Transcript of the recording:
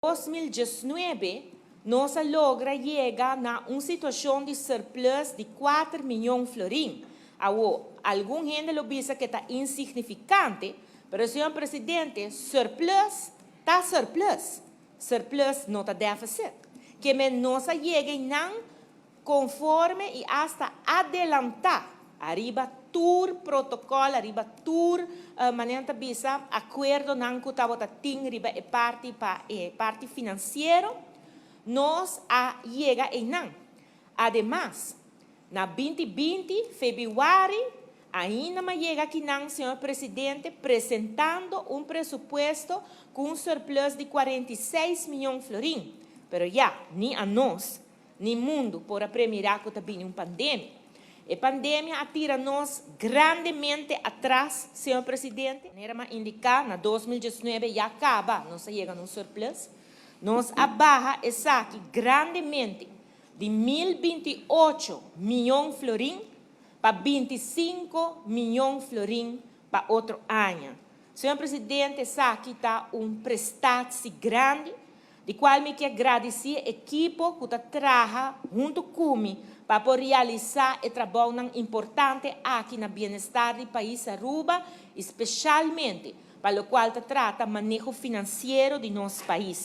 2019, nós logra chegar a uma situação de surplus de 4 milhões de florins. Algum gente lo pensa que está insignificante, mas, senhor presidente, surplus está surplus. Surplus não está déficit. Que nós chega não conforme e hasta adelantar arriba tur protocolo, arriba tur maneira bisa acordo não que estava ting arriba parte financeiro, nós chega em não. Ademais, na 2020, fevereiro, ainda mais chega aqui não, senhor presidente, apresentando um presupuesto com um surplus de 46 milhões de florins. Mas já, nem a nós, nem mundo, por apremirar que também uma pandemia. A pandemia atira-nos grandemente atrás, senhor presidente. Maneira indicar, na 2019 já acaba, nós chega no surplus. Nós abarra essa aqui grandemente de 1.028 milhões de florins para 25 milhões de florins para outro ano. Senhor presidente, essa aqui está prestado grande, de qual me quero agradecer a equipe que trabalha junto comigo para realizar o trabalho importante aqui no bem-estar do país Aruba, especialmente para o qual trata o manejo financeiro de nosso país.